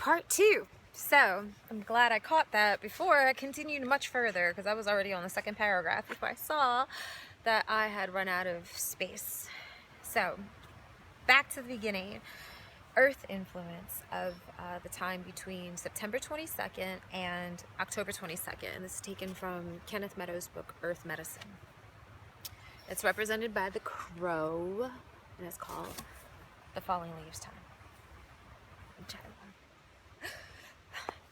part 2. So I'm glad I caught that before I continued much further, because I was already on the second paragraph before I saw that I had run out of space. So back to the beginning. Earth influence of the time between September 22nd and October 22nd. And this is taken from Kenneth Meadows' book Earth Medicine. It's represented by the crow, and it's called The Falling Leaves Time.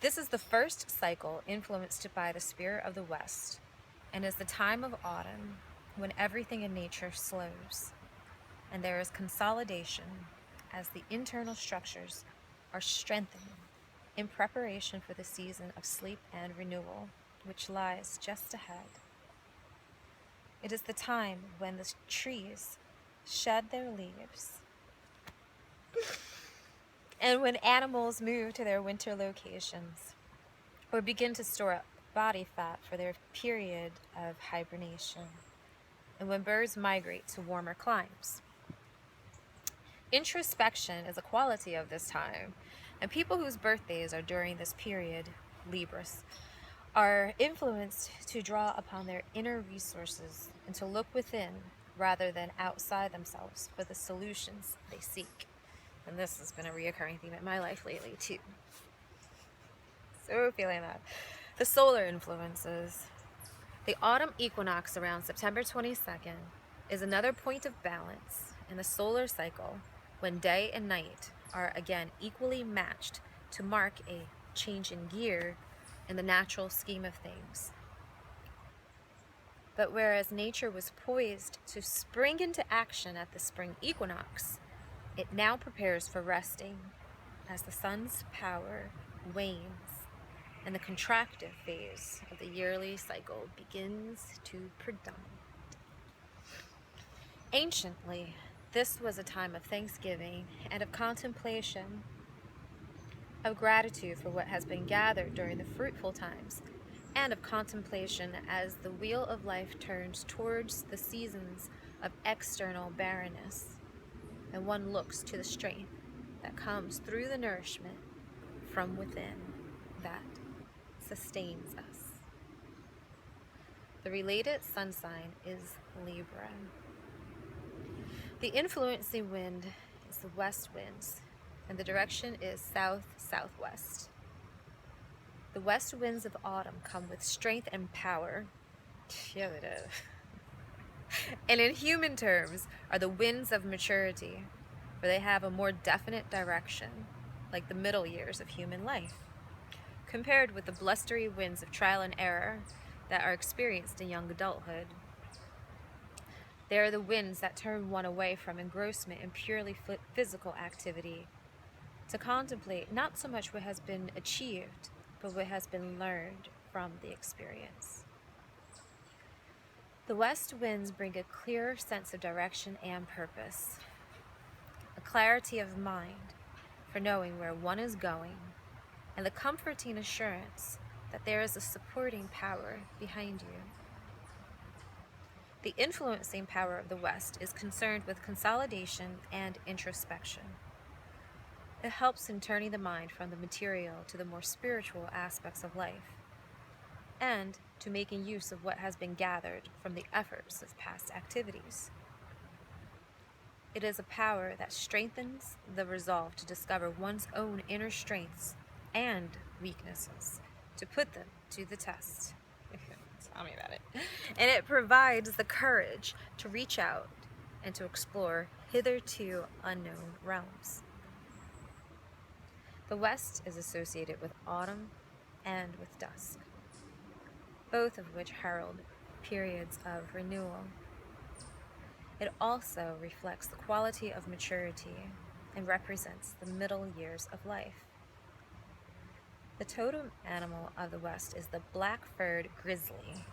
This is the first cycle influenced by the spirit of the West, and is the time of autumn when everything in nature slows, and there is consolidation as the internal structures are strengthened in preparation for the season of sleep and renewal, which lies just ahead. It is the time when the trees shed their leaves and when animals move to their winter locations or begin to store up body fat for their period of hibernation, and when birds migrate to warmer climes. Introspection is a quality of this time, and people whose birthdays are during this period, Libras, are influenced to draw upon their inner resources and to look within rather than outside themselves for the solutions they seek. And this has been a reoccurring theme in my life lately too. So feeling that. The solar influences. The autumn equinox around September 22nd is another point of balance in the solar cycle when day and night are again equally matched to mark a change in gear in the natural scheme of things. But whereas nature was poised to spring into action at the spring equinox, it now prepares for resting as the sun's power wanes and the contractive phase of the yearly cycle begins to predominate. Anciently, this was a time of thanksgiving and of contemplation, of gratitude for what has been gathered during the fruitful times, and of contemplation as the wheel of life turns towards the seasons of external barrenness, and one looks to the strength that comes through the nourishment from within that sustains us. The related sun sign is Libra. The influencing wind is the west winds, and the direction is south-southwest. The west winds of autumn come with strength and power. Yeah, they do. And in human terms are the winds of maturity, for they have a more definite direction, like the middle years of human life, compared with the blustery winds of trial and error that are experienced in young adulthood. They are the winds that turn one away from engrossment in purely physical activity, to contemplate not so much what has been achieved, but what has been learned from the experience. The west winds bring a clearer sense of direction and purpose, a clarity of mind for knowing where one is going, and the comforting assurance that there is a supporting power behind you. The influencing power of the West is concerned with consolidation and introspection. It helps in turning the mind from the material to the more spiritual aspects of life, and to making use of what has been gathered from the efforts of past activities. It is a power that strengthens the resolve to discover one's own inner strengths and weaknesses, to put them to the test. Tell me about it. And it provides the courage to reach out and to explore hitherto unknown realms. The West is associated with autumn and with dusk, both of which herald periods of renewal. It also reflects the quality of maturity and represents the middle years of life. The totem animal of the West is the black-furred grizzly,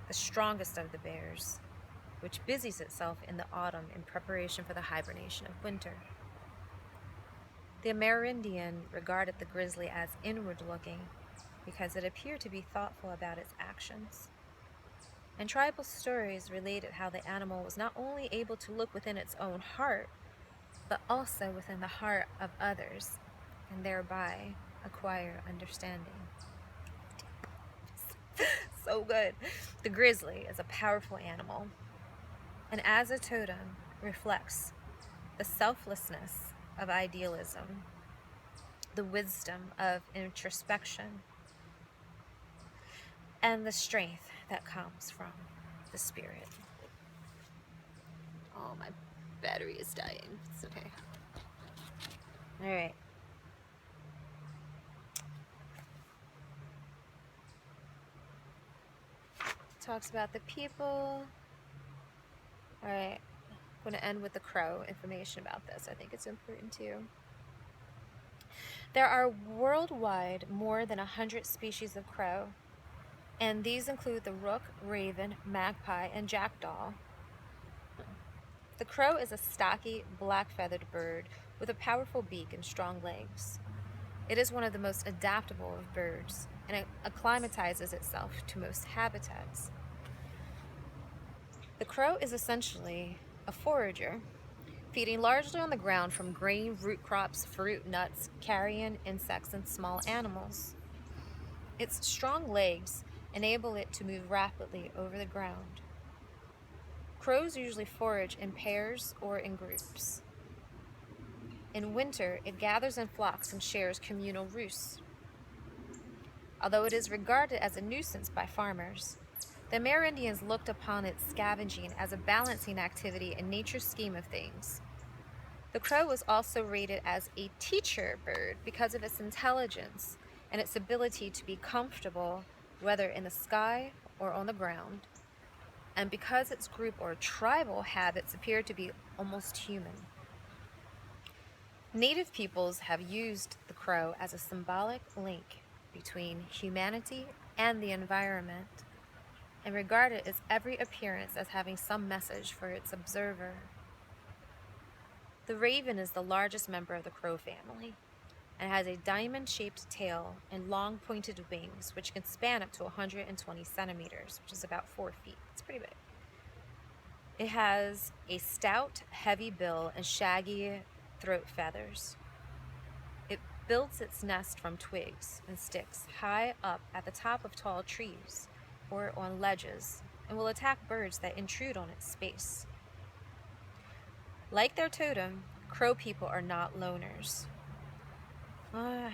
the strongest of the bears, which busies itself in the autumn in preparation for the hibernation of winter. The Amerindian regarded the grizzly as inward-looking because it appeared to be thoughtful about its actions. And tribal stories related how the animal was not only able to look within its own heart, but also within the heart of others, and thereby acquire understanding. So good. The grizzly is a powerful animal, and as a totem reflects the selflessness of idealism, the wisdom of introspection, and the strength that comes from the spirit. Oh, my battery is dying. It's okay. All right. Talks about the people. All right. I'm going to end with the crow information about this. I think it's important too. There are worldwide more than 100 species of crow, and these include the rook, raven, magpie, and jackdaw. The crow is a stocky, black-feathered bird with a powerful beak and strong legs. It is one of the most adaptable of birds, and it acclimatizes itself to most habitats. The crow is essentially a forager, feeding largely on the ground from grain, root crops, fruit, nuts, carrion, insects, and small animals. Its strong legs enable it to move rapidly over the ground. Crows usually forage in pairs or in groups. In winter, it gathers in flocks and shares communal roosts. Although it is regarded as a nuisance by farmers, the Amerindians looked upon its scavenging as a balancing activity in nature's scheme of things. The crow was also rated as a teacher bird because of its intelligence and its ability to be comfortable whether in the sky or on the ground, and because its group or tribal habits appear to be almost human. Native peoples have used the crow as a symbolic link between humanity and the environment, and regard its every appearance as having some message for its observer. The raven is the largest member of the crow family and has a diamond-shaped tail and long pointed wings, which can span up to 120 centimeters, which is about 4 feet. It's pretty big. It has a stout, heavy bill and shaggy throat feathers. It builds its nest from twigs and sticks high up at the top of tall trees or on ledges, and will attack birds that intrude on its space. Like their totem, crow people are not loners. I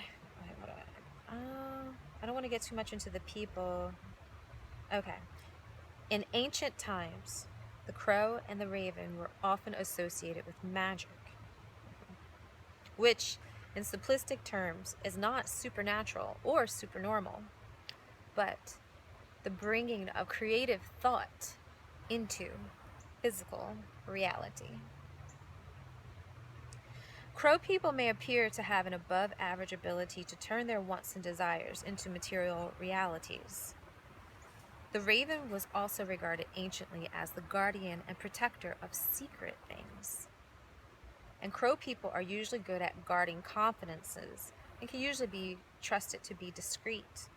don't want to get too much into the people. Okay. In ancient times, the crow and the raven were often associated with magic, which, in simplistic terms, is not supernatural or supernormal, but the bringing of creative thought into physical reality. Crow people may appear to have an above-average ability to turn their wants and desires into material realities. The raven was also regarded anciently as the guardian and protector of secret things. And crow people are usually good at guarding confidences and can usually be trusted to be discreet.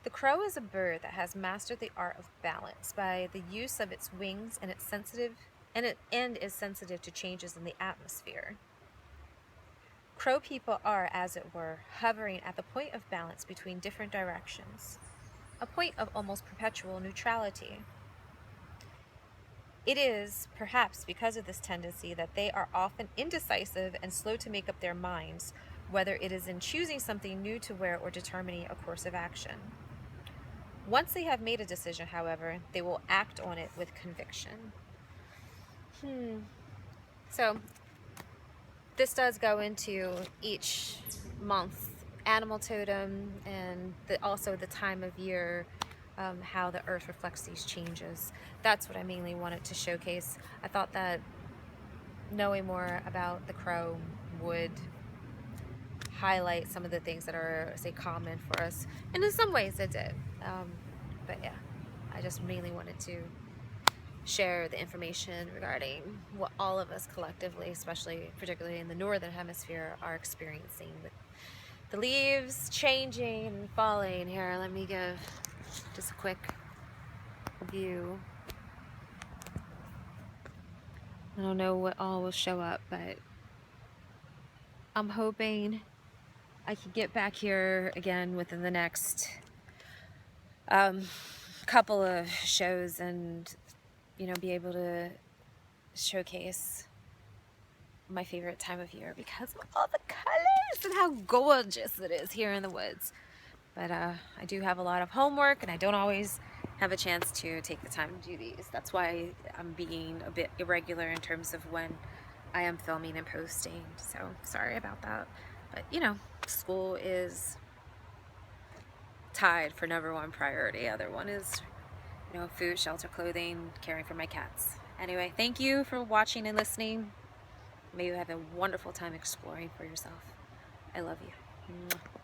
The crow is a bird that has mastered the art of balance by the use of its wings, and is sensitive to changes in the atmosphere. Crow people are, as it were, hovering at the point of balance between different directions, a point of almost perpetual neutrality. It is, perhaps because of this tendency, that they are often indecisive and slow to make up their minds, whether it is in choosing something new to wear or determining a course of action. Once they have made a decision, however, they will act on it with conviction. So, this does go into each month animal totem and also the time of year, how the earth reflects these changes. That's what I mainly wanted to showcase. I thought that knowing more about the crow would highlight some of the things that are, say, common for us, and in some ways it did. But yeah, I just mainly wanted to share the information regarding what all of us collectively, especially particularly in the northern hemisphere, are experiencing with the leaves changing and falling. Here, let me give just a quick view. I don't know what all will show up, but I'm hoping I could get back here again within the next couple of shows and, you know, be able to showcase my favorite time of year because of all the colors and how gorgeous it is here in the woods. But I do have a lot of homework and I don't always have a chance to take the time to do these. That's why I'm being a bit irregular in terms of when I am filming and posting. So sorry about that. But you know, school is tied for #1 priority. Other one is, you know, food, shelter, clothing, caring for my cats. Anyway, thank you for watching and listening. May you have a wonderful time exploring for yourself. I love you. Mwah.